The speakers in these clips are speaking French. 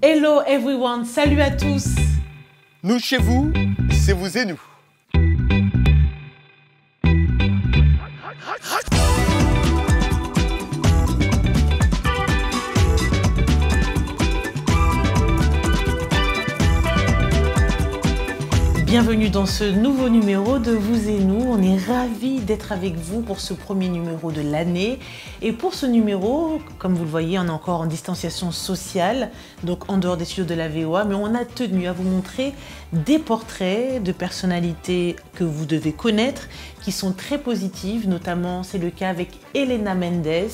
Hello everyone, salut à tous. Nous chez vous, c'est vous et nous. Bienvenue dans ce nouveau numéro de Vous et Nous. On est ravis d'être avec vous pour ce premier numéro de l'année. Et pour ce numéro, comme vous le voyez, on est encore en distanciation sociale, donc en dehors des studios de la VOA, mais on a tenu à vous montrer des portraits de personnalités que vous devez connaître, qui sont très positives. Notamment, c'est le cas avec Elena Mendes,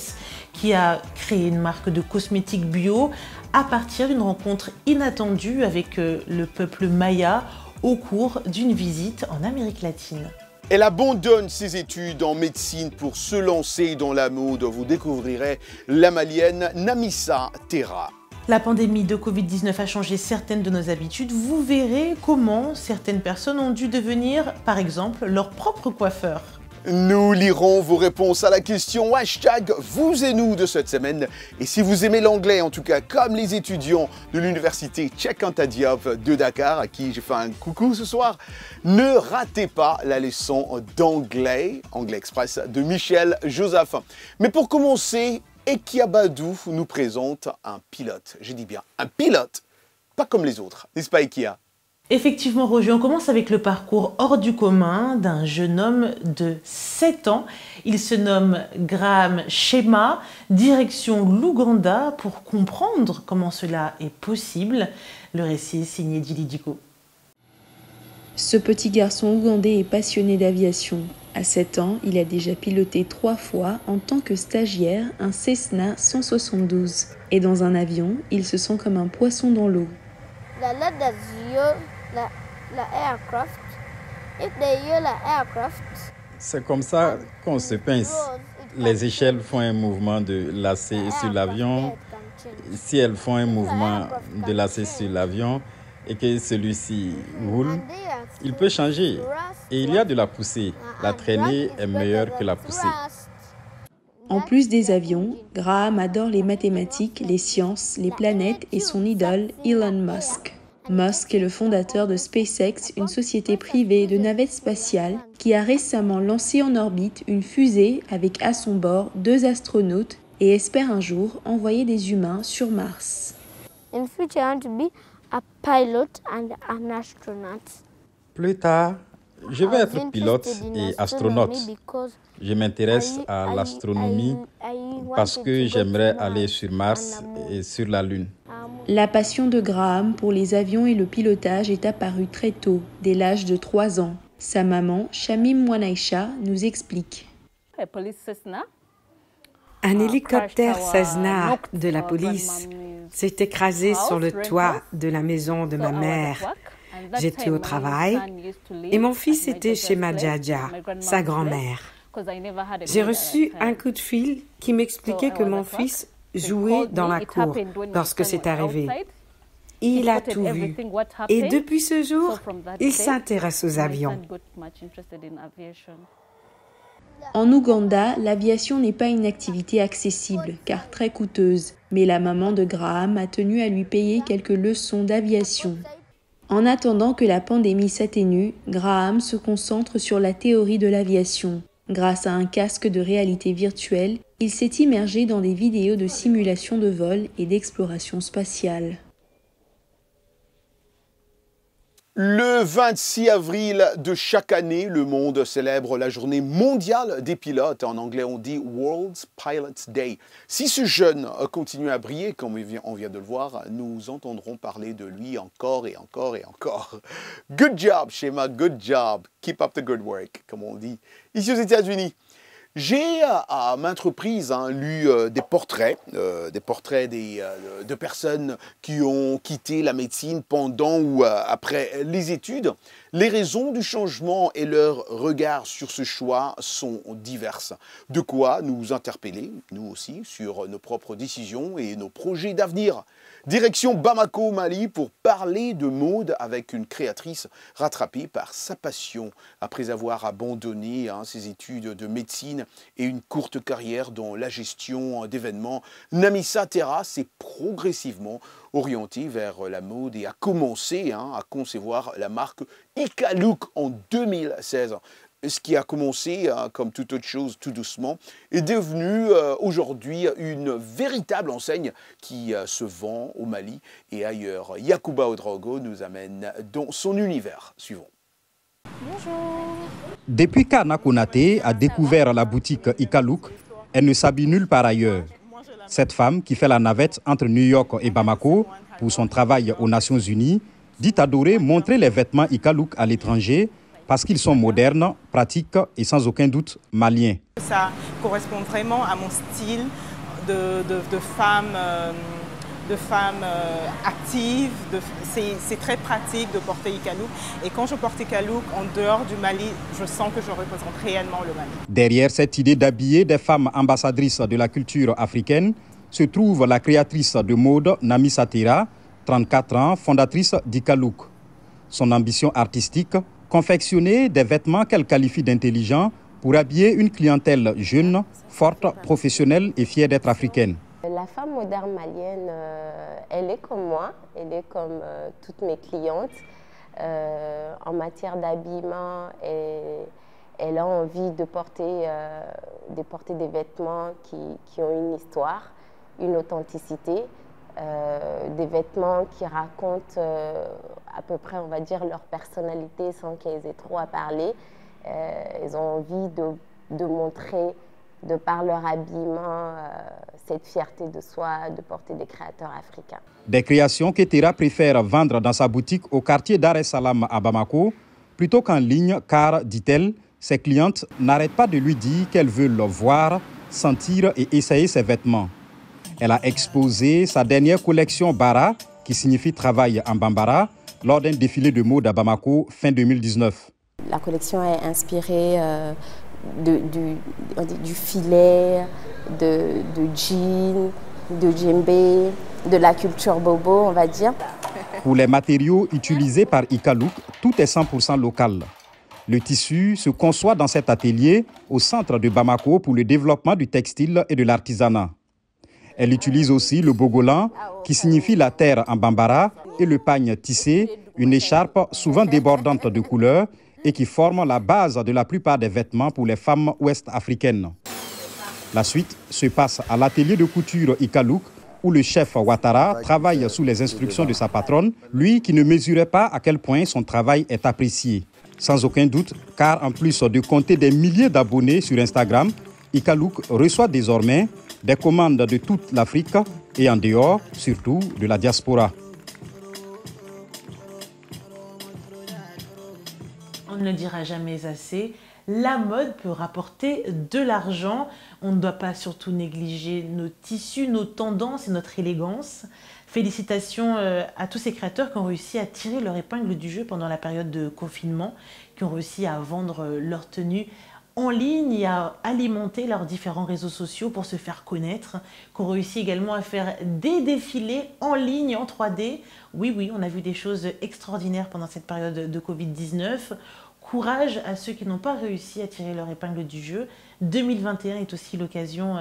qui a créé une marque de cosmétiques bio à partir d'une rencontre inattendue avec le peuple maya, au cours d'une visite en Amérique latine. Elle abandonne ses études en médecine pour se lancer dans la mode. Vous découvrirez la malienne Namissa Terra. La pandémie de Covid-19 a changé certaines de nos habitudes. Vous verrez comment certaines personnes ont dû devenir, par exemple, leur propre coiffeur. Nous lirons vos réponses à la question hashtag vous et nous de cette semaine. Et si vous aimez l'anglais, en tout cas comme les étudiants de l'université Cheikh Anta Diop de Dakar, à qui j'ai fait un coucou ce soir, ne ratez pas la leçon d'anglais, Anglais Express, de Michel Joseph. Mais pour commencer, Ekia Badou nous présente un pilote. Je dis bien un pilote, pas comme les autres, n'est-ce pas Ekia ? Effectivement, Roger, on commence avec le parcours hors du commun d'un jeune homme de 7 ans. Il se nomme Graham Shema, direction l'Ouganda pour comprendre comment cela est possible. Le récit est signé Djili Diko. Ce petit garçon ougandais est passionné d'aviation. À 7 ans, il a déjà piloté 3 fois en tant que stagiaire un Cessna 172. Et dans un avion, il se sent comme un poisson dans l'eau. C'est comme ça qu'on se pince. Les échelles font un mouvement de lacet sur l'avion. Si elles font un mouvement de lacet sur l'avion et que celui-ci roule, il peut changer. Et il y a de la poussée. La traînée est meilleure que la poussée. En plus des avions, Graham adore les mathématiques, les sciences, les planètes et son idole Elon Musk. Musk est le fondateur de SpaceX, une société privée de navettes spatiales qui a récemment lancé en orbite une fusée avec à son bord 2 astronautes et espère un jour envoyer des humains sur Mars. Plus tard, je vais être pilote et astronaute. Je m'intéresse à l'astronomie parce que j'aimerais aller sur Mars et sur la Lune. La passion de Graham pour les avions et le pilotage est apparue très tôt, dès l'âge de 3 ans. Sa maman, Shamim Mwanaisha, nous explique. Un hélicoptère Cessna de la police s'est écrasé sur le toit de la maison de ma mère. J'étais au travail et mon fils était chez ma djadja, sa grand-mère. J'ai reçu un coup de fil qui m'expliquait que mon fils jouait dans la cour lorsque c'est arrivé. Il a tout vu et depuis ce jour, il s'intéresse aux avions. En Ouganda, l'aviation n'est pas une activité accessible car très coûteuse, mais la maman de Graham a tenu à lui payer quelques leçons d'aviation. En attendant que la pandémie s'atténue, Graham se concentre sur la théorie de l'aviation. Grâce à un casque de réalité virtuelle, il s'est immergé dans des vidéos de simulation de vol et d'exploration spatiale. Le 26 avril de chaque année, le monde célèbre la journée mondiale des pilotes. En anglais, on dit World Pilots Day. Si ce jeune continue à briller, comme on vient de le voir, nous entendrons parler de lui encore et encore et encore. Good job, Shema, good job. Keep up the good work, comme on dit ici aux États-Unis. J'ai à maintes reprises lu des portraits de personnes qui ont quitté la médecine pendant ou après les études. Les raisons du changement et leur regard sur ce choix sont diverses. De quoi nous interpeller, nous aussi, sur nos propres décisions et nos projets d'avenir. Direction Bamako, au Mali, pour parler de mode avec une créatrice rattrapée par sa passion après avoir abandonné ses études de médecine africaine et une courte carrière dans la gestion d'événements, Namisa Terra s'est progressivement orientée vers la mode et a commencé à concevoir la marque Ikaluk en 2016. Ce qui a commencé, comme toute autre chose, tout doucement, est devenu aujourd'hui une véritable enseigne qui se vend au Mali et ailleurs. Yacouba Ouedraogo nous amène dans son univers suivant. Bonjour. Depuis qu'Anna Konaté a découvert la boutique Ikaluk, elle ne s'habille nulle part ailleurs. Cette femme, qui fait la navette entre New York et Bamako pour son travail aux Nations Unies, dit adorer montrer les vêtements Ikaluk à l'étranger parce qu'ils sont modernes, pratiques et sans aucun doute maliens. Ça correspond vraiment à mon style de femme, active. C'est très pratique de porter Ikaluk. Et quand je porte Ikaluk en dehors du Mali, je sens que je représente réellement le Mali. Derrière cette idée d'habiller des femmes ambassadrices de la culture africaine se trouve la créatrice de mode Namisa Terra, 34 ans, fondatrice d'Ikaluk. Son ambition artistique, confectionner des vêtements qu'elle qualifie d'intelligents pour habiller une clientèle jeune, forte, professionnelle et fière d'être africaine. La femme moderne malienne, elle est comme moi, elle est comme toutes mes clientes. En matière d'habillement, elle a envie de porter des vêtements qui ont une histoire, une authenticité. Des vêtements qui racontent à peu près, on va dire, leur personnalité sans qu'elles aient trop à parler. Elles ont envie de montrer, de par leur habillement, cette fierté de soi, de porter des créateurs africains. Des créations que Terra préfère vendre dans sa boutique au quartier Dar es Salaam à Bamako, plutôt qu'en ligne, car, dit-elle, ses clientes n'arrêtent pas de lui dire qu'elles veulent voir, sentir et essayer ses vêtements. Elle a exposé sa dernière collection Bara, qui signifie travail en Bambara, lors d'un défilé de mode à Bamako fin 2019. La collection est inspirée du filet, de jean, de djembé, de la culture bobo, on va dire. Pour les matériaux utilisés par Ikaluk, tout est 100% local. Le tissu se conçoit dans cet atelier au centre de Bamako pour le développement du textile et de l'artisanat. Elle utilise aussi le bogolan, qui signifie la terre en bambara, et le pagne tissé, une écharpe souvent débordante de couleurs et qui forme la base de la plupart des vêtements pour les femmes ouest-africaines. La suite se passe à l'atelier de couture Ikaluk, où le chef Ouattara travaille sous les instructions de sa patronne, lui qui ne mesurait pas à quel point son travail est apprécié. Sans aucun doute, car en plus de compter des milliers d'abonnés sur Instagram, Ikaluk reçoit désormais des commandes de toute l'Afrique et en dehors, surtout de la diaspora. On ne le dira jamais assez, la mode peut rapporter de l'argent. On ne doit pas surtout négliger nos tissus, nos tendances et notre élégance. Félicitations à tous ces créateurs qui ont réussi à tirer leur épingle du jeu pendant la période de confinement, qui ont réussi à vendre leurs tenues en ligne et à alimenter leurs différents réseaux sociaux pour se faire connaître, qui ont réussi également à faire des défilés en ligne, en 3D. Oui, on a vu des choses extraordinaires pendant cette période de Covid-19. Courage à ceux qui n'ont pas réussi à tirer leur épingle du jeu. 2021 est aussi l'occasion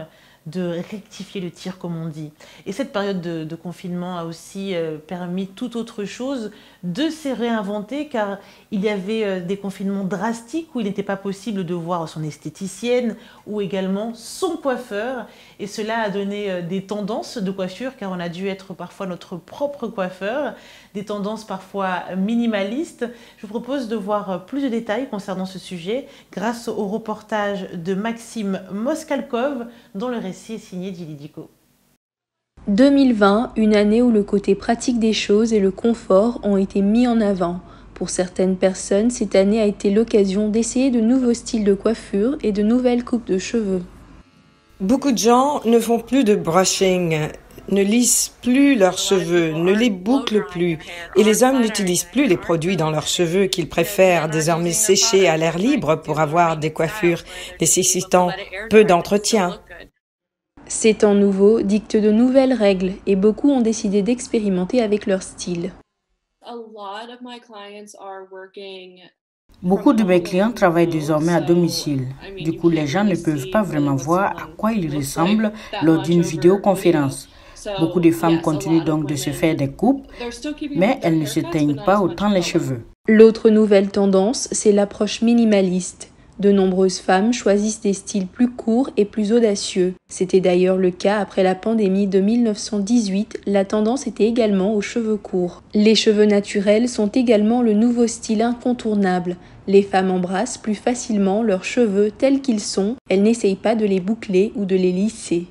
de rectifier le tir, comme on dit. Et cette période de confinement a aussi permis toute autre chose de se réinventer, car il y avait des confinements drastiques où il n'était pas possible de voir son esthéticienne ou également son coiffeur. Et cela a donné des tendances de coiffure, car on a dû être parfois notre propre coiffeur, des tendances parfois minimalistes. Je vous propose de voir plus de détails concernant ce sujet grâce au reportage de Maxime Moskalkov, dont le récit est signé Gilly Dico. 2020, une année où le côté pratique des choses et le confort ont été mis en avant. Pour certaines personnes, cette année a été l'occasion d'essayer de nouveaux styles de coiffure et de nouvelles coupes de cheveux. Beaucoup de gens ne font plus de brushing, ne lissent plus leurs cheveux, ne les bouclent plus. Et les hommes n'utilisent plus les produits dans leurs cheveux qu'ils préfèrent désormais sécher à l'air libre pour avoir des coiffures nécessitant peu d'entretien. Ces temps nouveaux dictent de nouvelles règles et beaucoup ont décidé d'expérimenter avec leur style. Beaucoup de mes clients travaillent désormais à domicile. Du coup, les gens ne peuvent pas vraiment voir à quoi ils ressemblent lors d'une vidéoconférence. Beaucoup de femmes continuent donc de se faire des coupes, mais elles ne se teignent pas autant les cheveux. L'autre nouvelle tendance, c'est l'approche minimaliste. De nombreuses femmes choisissent des styles plus courts et plus audacieux. C'était d'ailleurs le cas après la pandémie de 1918, la tendance était également aux cheveux courts. Les cheveux naturels sont également le nouveau style incontournable. Les femmes embrassent plus facilement leurs cheveux tels qu'ils sont, elles n'essayent pas de les boucler ou de les lisser.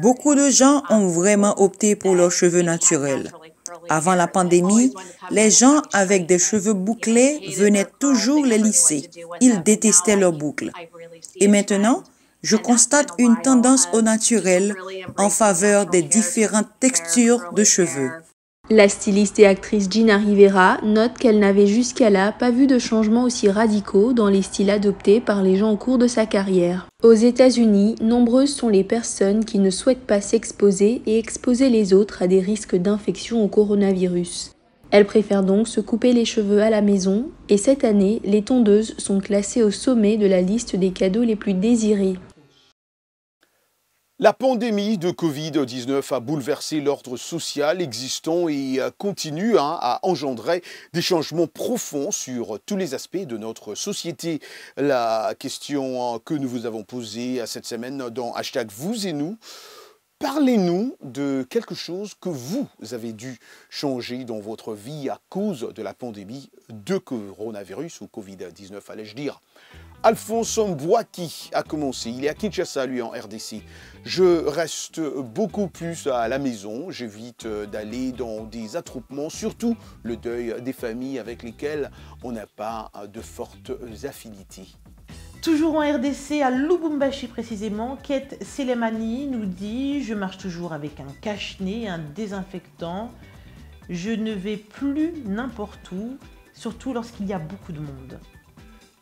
Beaucoup de gens ont vraiment opté pour leurs cheveux naturels. Avant la pandémie, les gens avec des cheveux bouclés venaient toujours les lisser. Ils détestaient leurs boucles. Et maintenant, je constate une tendance au naturel en faveur des différentes textures de cheveux. La styliste et actrice Gina Rivera note qu'elle n'avait jusqu'à là pas vu de changements aussi radicaux dans les styles adoptés par les gens au cours de sa carrière. Aux États-Unis, nombreuses sont les personnes qui ne souhaitent pas s'exposer et exposer les autres à des risques d'infection au coronavirus. Elles préfèrent donc se couper les cheveux à la maison et cette année, les tondeuses sont classées au sommet de la liste des cadeaux les plus désirés. La pandémie de Covid-19 a bouleversé l'ordre social existant et continue à engendrer des changements profonds sur tous les aspects de notre société. La question que nous vous avons posée cette semaine dans #Vous et nous, parlez-nous de quelque chose que vous avez dû changer dans votre vie à cause de la pandémie de coronavirus ou Covid-19, allais-je dire. Alphonse Mbouaki a commencé, il est à Kinshasa, lui, en RDC. Je reste beaucoup plus à la maison, j'évite d'aller dans des attroupements, surtout le deuil des familles avec lesquelles on n'a pas de fortes affinités. Toujours en RDC, à Lubumbashi précisément, Kate Selemani nous dit « Je marche toujours avec un cache-nez, un désinfectant. Je ne vais plus n'importe où, surtout lorsqu'il y a beaucoup de monde. »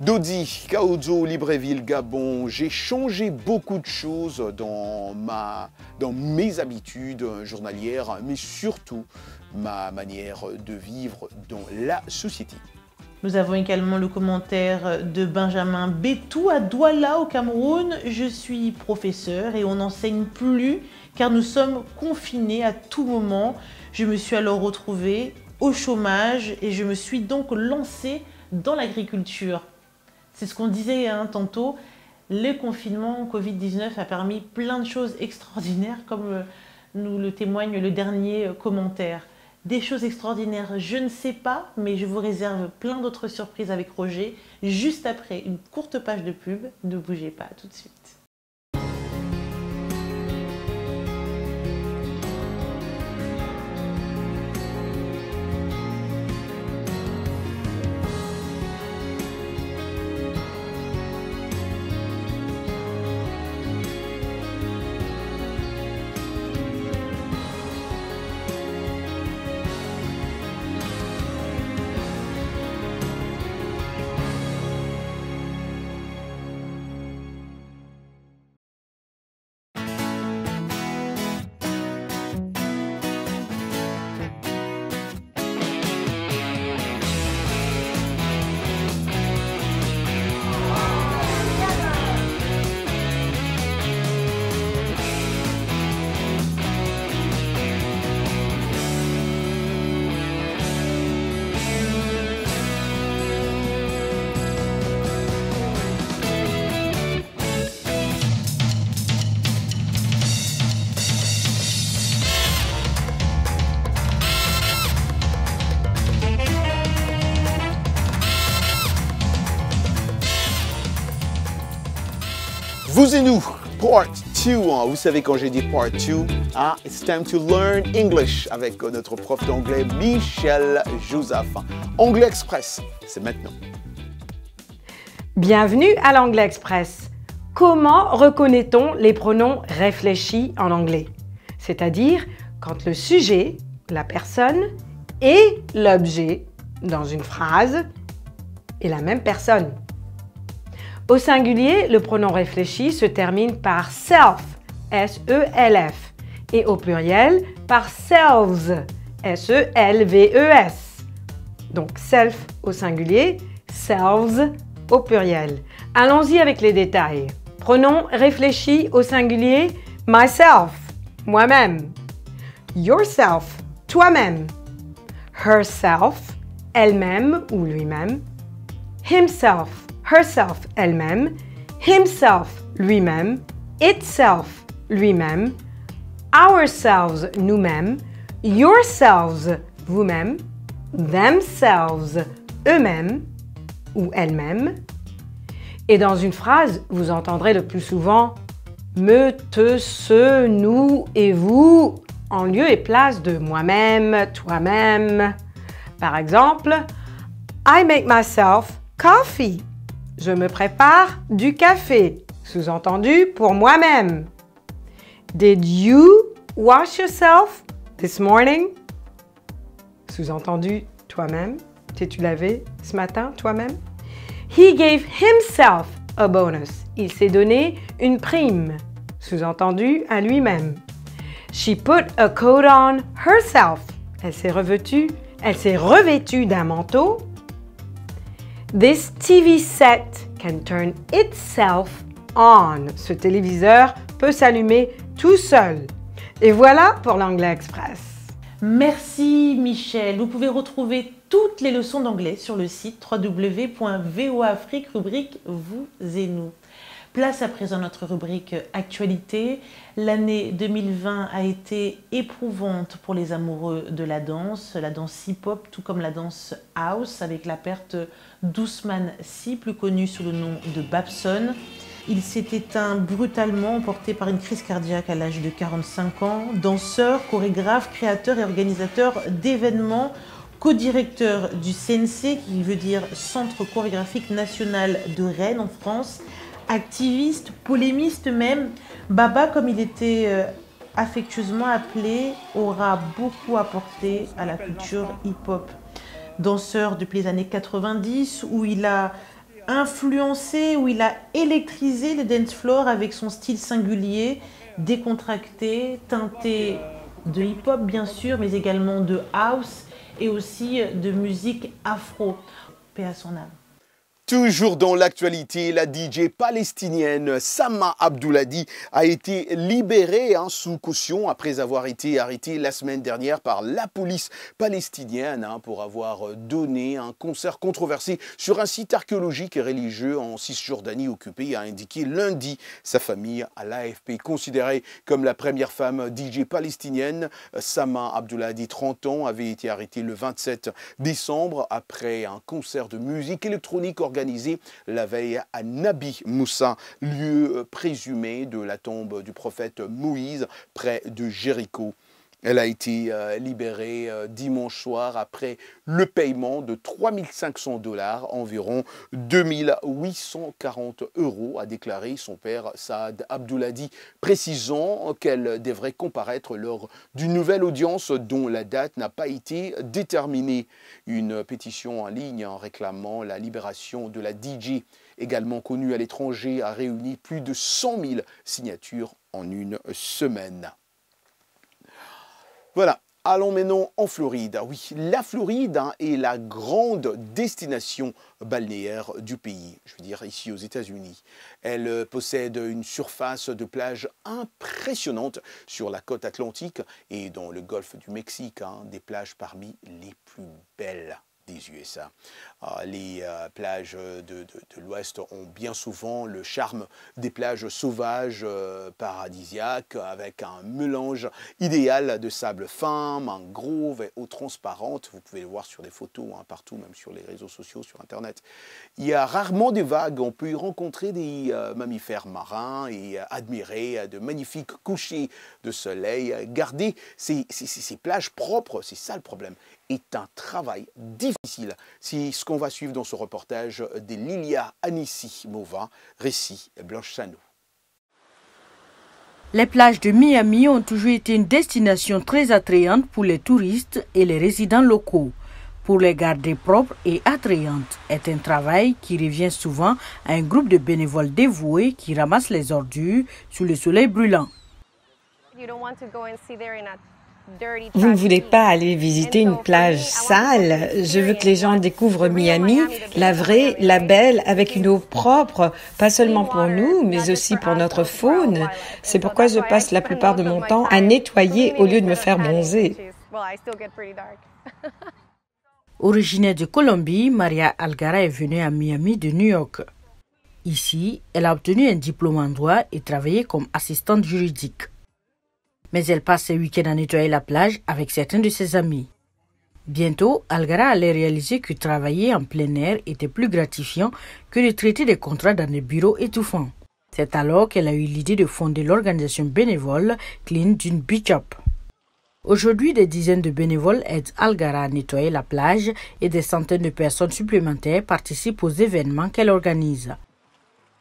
Dodi, Kaodzo, Libreville, Gabon, j'ai changé beaucoup de choses dans mes habitudes journalières, mais surtout ma manière de vivre dans la société. Nous avons également le commentaire de Benjamin Betou à Douala au Cameroun. Je suis professeur et on n'enseigne plus car nous sommes confinés à tout moment. Je me suis alors retrouvée au chômage et je me suis donc lancée dans l'agriculture. C'est ce qu'on disait tantôt, le confinement Covid-19 a permis plein de choses extraordinaires comme nous le témoigne le dernier commentaire. Des choses extraordinaires, je ne sais pas, mais je vous réserve plein d'autres surprises avec Roger, juste après une courte page de pub. Ne bougez pas, tout de suite. Vous et nous, part 2. Vous savez quand j'ai dit part 2, it's time to learn English avec notre prof d'anglais Michel Joseph. Anglais Express, c'est maintenant. Bienvenue à l'Anglais Express. Comment reconnaît-on les pronoms réfléchis en anglais? C'est-à-dire quand le sujet, la personne et l'objet dans une phrase est la même personne. Au singulier, le pronom réfléchi se termine par self, S-E-L-F, et au pluriel par selves, S-E-L-V-E-S. Donc self au singulier, selves au pluriel. Allons-y avec les détails. Pronom réfléchi au singulier, myself, moi-même. Yourself, toi-même. Herself, elle-même ou lui-même. Himself, herself, elle-même. Himself, lui-même. Itself, lui-même. Ourselves, nous-mêmes. Yourselves, vous-même. Themselves, eux-mêmes ou elles-mêmes. Et dans une phrase, vous entendrez le plus souvent me, te, ce, nous et vous en lieu et place de moi-même, toi-même. Par exemple, I make myself coffee. Je me prépare du café. Sous-entendu pour moi-même. Did you wash yourself this morning? Sous-entendu toi-même. T'es-tu lavé ce matin toi-même? He gave himself a bonus. Il s'est donné une prime. Sous-entendu à lui-même. She put a coat on herself. Elle s'est revêtue d'un manteau. This TV set can turn itself on. Ce téléviseur peut s'allumer tout seul. Et voilà pour l'Anglais Express. Merci Michel. Vous pouvez retrouver toutes les leçons d'anglais sur le site www.voafrique, rubrique Vous et nous. Place à présent notre rubrique Actualité. L'année 2020 a été éprouvante pour les amoureux de la danse hip-hop, tout comme la danse house, avec la perte d'Ousmane Sy, plus connu sous le nom de Babson. Il s'est éteint brutalement, emporté par une crise cardiaque à l'âge de 45 ans. Danseur, chorégraphe, créateur et organisateur d'événements, co-directeur du CNC, qui veut dire Centre chorégraphique national de Rennes en France, activiste, polémiste même, Baba, comme il était affectueusement appelé, aura beaucoup apporté à la culture hip-hop. Danseur depuis les années 90, où il a influencé, où il a électrisé le dance floor avec son style singulier, décontracté, teinté de hip-hop bien sûr, mais également de house et aussi de musique afro. Paix à son âme. Toujours dans l'actualité, la DJ palestinienne Sama Abdouladi a été libérée sous caution après avoir été arrêtée la semaine dernière par la police palestinienne pour avoir donné un concert controversé sur un site archéologique et religieux en Cisjordanie occupée, a indiqué lundi sa famille à l'AFP. Considérée comme la première femme DJ palestinienne, Sama Abdouladi, 30 ans, avait été arrêtée le 27 décembre après un concert de musique électronique organisé la veille à Nabi Moussa, lieu présumé de la tombe du prophète Moïse près de Jéricho. Elle a été libérée dimanche soir après le paiement de 3 500 $, environ 2 840 €, a déclaré son père Saad Abdouladi, précisant qu'elle devrait comparaître lors d'une nouvelle audience dont la date n'a pas été déterminée. Une pétition en ligne réclamant la libération de la DJ, également connue à l'étranger, a réuni plus de 100 000 signatures en une semaine. Voilà, allons maintenant en Floride. Oui, la Floride est la grande destination balnéaire du pays, je veux dire ici aux États-Unis. Elle possède une surface de plage impressionnante sur la côte atlantique et dans le golfe du Mexique, des plages parmi les plus belles des USA. Les plages de l'Ouest ont bien souvent le charme des plages sauvages paradisiaques avec un mélange idéal de sable fin, mangrove et eau transparente. Vous pouvez le voir sur des photos partout, même sur les réseaux sociaux, sur Internet. Il y a rarement des vagues. On peut y rencontrer des mammifères marins et admirer de magnifiques couchers de soleil. Garder ces plages propres, c'est ça le problème, est un travail difficile. C'est ce qu'on va suivre dans ce reportage de Lilia Anissi-Mova, récit Blanche Sano. Les plages de Miami ont toujours été une destination très attrayante pour les touristes et les résidents locaux. Pour les garder propres et attrayantes est un travail qui revient souvent à un groupe de bénévoles dévoués qui ramassent les ordures sous le soleil brûlant. Vous ne voulez pas aller visiter une plage sale. Je veux que les gens découvrent Miami, la vraie, la belle, avec une eau propre, pas seulement pour nous, mais aussi pour notre faune. C'est pourquoi je passe la plupart de mon temps à nettoyer au lieu de me faire bronzer. Originaire de Colombie, Maria Algara est venue à Miami de New York. Ici, elle a obtenu un diplôme en droit et travaillé comme assistante juridique. Mais elle passe ses week-ends à nettoyer la plage avec certains de ses amis. Bientôt, Algara allait réaliser que travailler en plein air était plus gratifiant que de traiter des contrats dans des bureaux étouffants. C'est alors qu'elle a eu l'idée de fonder l'organisation bénévole Clean Dune Beach Up. Aujourd'hui, des dizaines de bénévoles aident Algara à nettoyer la plage et des centaines de personnes supplémentaires participent aux événements qu'elle organise.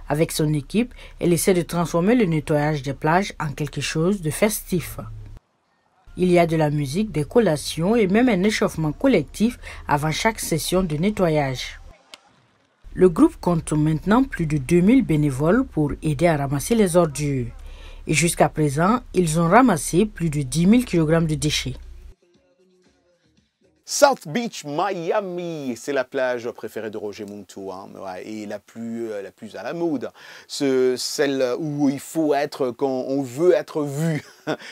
Avec son équipe, elle essaie de transformer le nettoyage des plages en quelque chose de festif. Il y a de la musique, des collations et même un échauffement collectif avant chaque session de nettoyage. Le groupe compte maintenant plus de 2000 bénévoles pour aider à ramasser les ordures. Et jusqu'à présent, ils ont ramassé plus de 10 000 kg de déchets. South Beach, Miami, c'est la plage préférée de Roger Muntou, hein, ouais, et la plus à la mode. Celle où il faut être quand on veut être vu.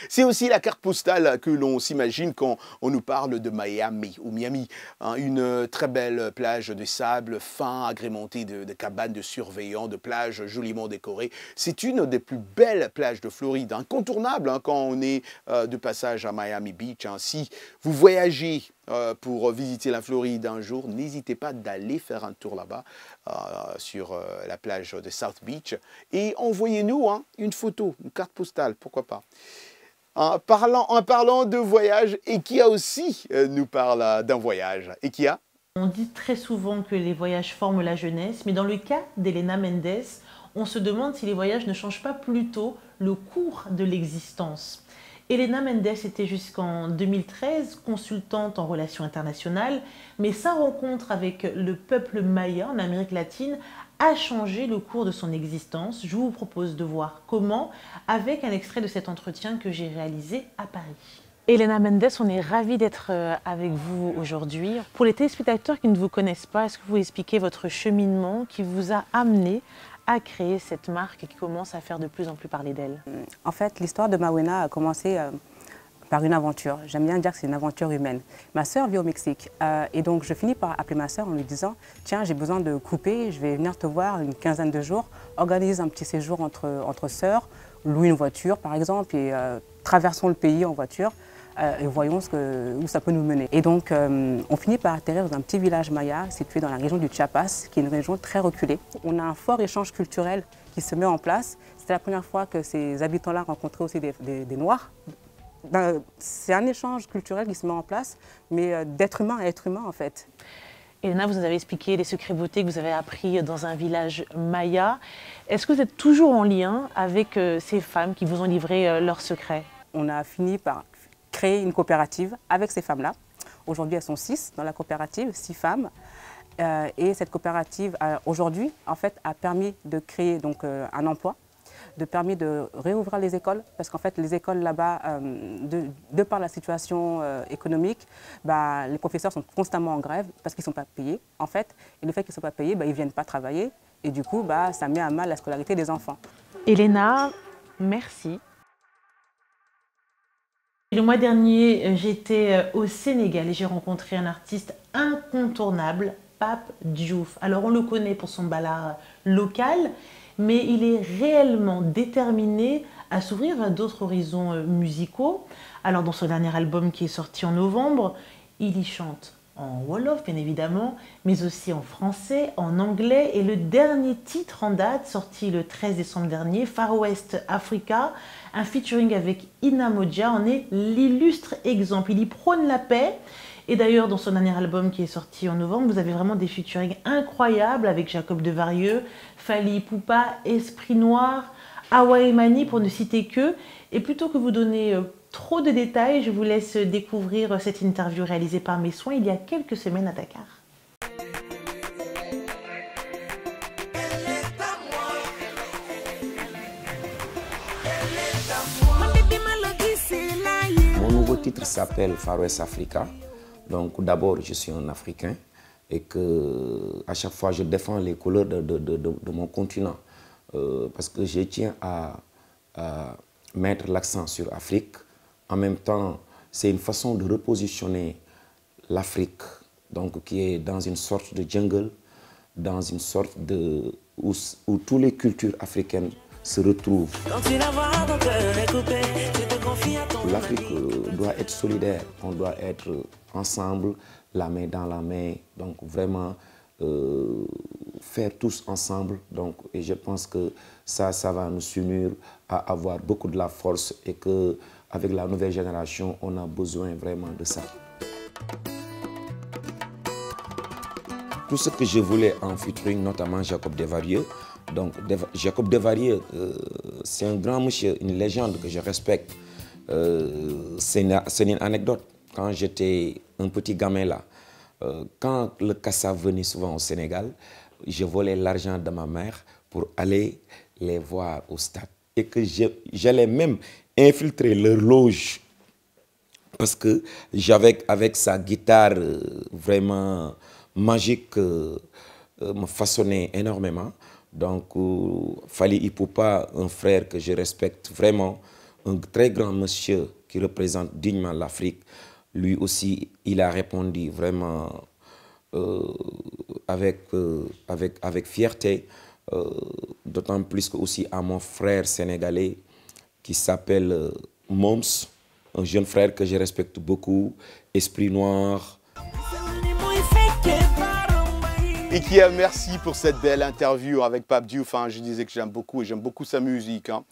C'est aussi la carte postale que l'on s'imagine quand on nous parle de Miami ou Miami. Hein, une très belle plage de sable fin, agrémentée de cabanes de surveillants, de plages joliment décorées. C'est une des plus belles plages de Floride, incontournable hein, quand on est de passage à Miami Beach. Hein. Si vous voyagez pour visiter la Floride un jour, n'hésitez pas d'aller faire un tour là-bas sur la plage de South Beach et envoyez-nous hein, une photo, une carte postale, pourquoi pas. En parlant de voyage, Ekia aussi nous parle d'un voyage. Ekia? On dit très souvent que les voyages forment la jeunesse, mais dans le cas d'Elena Mendes, on se demande si les voyages ne changent pas plutôt le cours de l'existence. Elena Mendes était jusqu'en 2013 consultante en relations internationales, mais sa rencontre avec le peuple maya en Amérique latine a changé le cours de son existence. Je vous propose de voir comment avec un extrait de cet entretien que j'ai réalisé à Paris. Elena Mendes, on est ravis d'être avec vous aujourd'hui. Pour les téléspectateurs qui ne vous connaissent pas, est-ce que vous expliquez votre cheminement qui vous a amené à créer cette marque et qui commence à faire de plus en plus parler d'elle? En fait, l'histoire de Mawena a commencé par une aventure. J'aime bien dire que c'est une aventure humaine. Ma sœur vit au Mexique et donc je finis par appeler ma sœur en lui disant « Tiens, j'ai besoin de couper, je vais venir te voir une quinzaine de jours, organise un petit séjour entre sœurs, loue une voiture par exemple et traversons le pays en voiture. Et voyons où ça peut nous mener. » Et donc, on finit par atterrir dans un petit village maya situé dans la région du Chiapas, qui est une région très reculée. On a un fort échange culturel qui se met en place. C'était la première fois que ces habitants-là rencontraient aussi des Noirs. C'est un échange culturel qui se met en place, mais d'être humain à être humain en fait. Elena, vous nous avez expliqué les secrets beauté que vous avez appris dans un village maya. Est-ce que vous êtes toujours en lien avec ces femmes qui vous ont livré leurs secrets? On a fini par créer une coopérative avec ces femmes-là. Aujourd'hui, elles sont 6 dans la coopérative, 6 femmes. Et cette coopérative, aujourd'hui, en fait, a permis de créer donc, un emploi, de permis de réouvrir les écoles, parce qu'en fait, les écoles là-bas, de par la situation économique, bah, les professeurs sont constamment en grève parce qu'ils ne sont pas payés, en fait. Et le fait qu'ils ne sont pas payés, bah, ils ne viennent pas travailler. Et du coup, bah, ça met à mal la scolarité des enfants. Elena, merci. Le mois dernier, j'étais au Sénégal et j'ai rencontré un artiste incontournable, Pape Diouf. Alors on le connaît pour son ballad local, mais il est réellement déterminé à s'ouvrir à d'autres horizons musicaux. Alors dans son dernier album qui est sorti en novembre, il y chante en wolof bien évidemment, mais aussi en français, en anglais. Et le dernier titre en date, sorti le 13 décembre dernier, Far West Africa, un featuring avec Ina Modja, en est l'illustre exemple. Il y prône la paix. Et d'ailleurs, dans son dernier album qui est sorti en novembre, vous avez vraiment des featuring incroyables avec Jacob Devarieux, Fally Ipupa, Esprit Noir, Awa Emani, pour ne citer que. Et plutôt que vous donner trop de détails, je vous laisse découvrir cette interview réalisée par Mes Soins il y a quelques semaines à Dakar. Mon nouveau titre s'appelle Far West Africa. Donc d'abord, je suis un Africain et que à chaque fois, je défends les couleurs de mon continent. Parce que je tiens à mettre l'accent sur l'Afrique. En même temps, c'est une façon de repositionner l'Afrique, donc qui est dans une sorte de jungle, dans une sorte de où toutes les cultures africaines se retrouvent. L'Afrique doit être solidaire, on doit être ensemble, la main dans la main, donc vraiment faire tous ensemble. Donc, et je pense que ça va nous unir à avoir beaucoup de la force et qu'avec la nouvelle génération, on a besoin vraiment de ça. Tout ce que je voulais en featuring, notamment Jacob Desvarieux. Donc, Jacob Desvarieux, c'est un grand monsieur, une légende que je respecte. C'est une anecdote. Quand j'étais un petit gamin là, quand le Kassa venait souvent au Sénégal, je volais l'argent de ma mère pour aller les voir au stade. Et que j'allais même infiltrer leur loge. Parce que j'avais, avec sa guitare vraiment magique, me façonnait énormément. Donc, Fally Ipupa, un frère que je respecte vraiment, un très grand monsieur qui représente dignement l'Afrique, lui aussi, il a répondu vraiment avec fierté, d'autant plus que aussi à mon frère sénégalais qui s'appelle Moms, un jeune frère que je respecte beaucoup, esprit noir. Et qui a merci pour cette belle interview avec Pape Diouf. Hein. Je disais que j'aime beaucoup et j'aime beaucoup sa musique. Hein.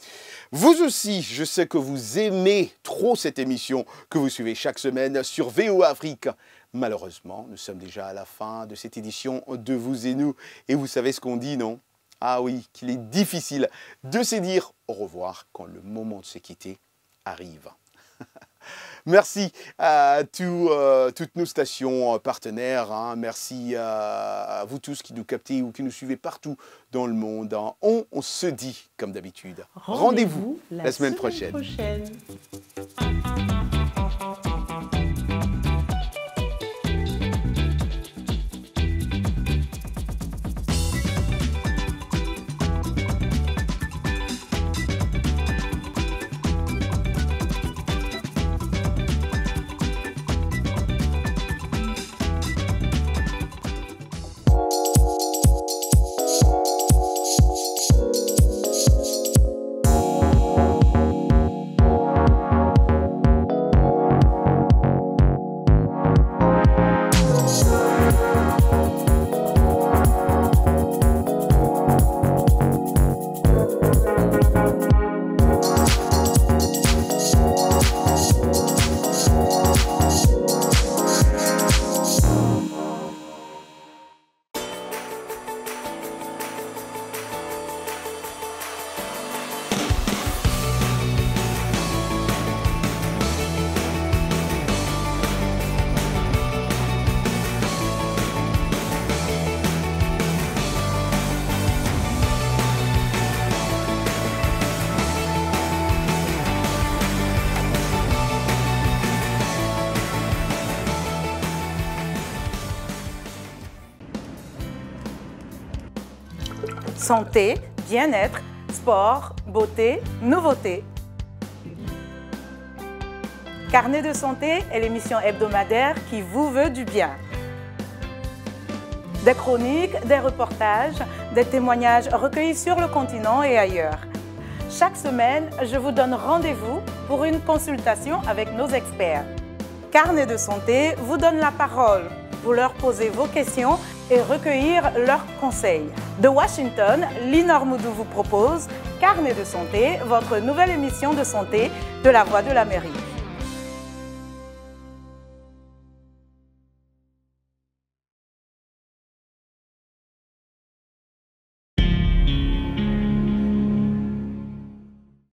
Vous aussi, je sais que vous aimez trop cette émission que vous suivez chaque semaine sur VOA Afrique. Malheureusement, nous sommes déjà à la fin de cette édition de Vous et Nous. Et vous savez ce qu'on dit, non? Ah oui, qu'il est difficile de se dire au revoir quand le moment de se quitter arrive. Merci à toutes nos stations partenaires. Hein. Merci à vous tous qui nous captez ou qui nous suivez partout dans le monde. Hein. On se dit, comme d'habitude, rendez-vous la semaine prochaine. Santé, bien-être, sport, beauté, nouveauté. Carnet de santé est l'émission hebdomadaire qui vous veut du bien. Des chroniques, des reportages, des témoignages recueillis sur le continent et ailleurs. Chaque semaine, je vous donne rendez-vous pour une consultation avec nos experts. Carnet de santé vous donne la parole. Vous leur posez vos questions et recueillir leurs conseils. De Washington, Linor Moudou vous propose Carnet de santé, votre nouvelle émission de santé de la Voix de l'Amérique.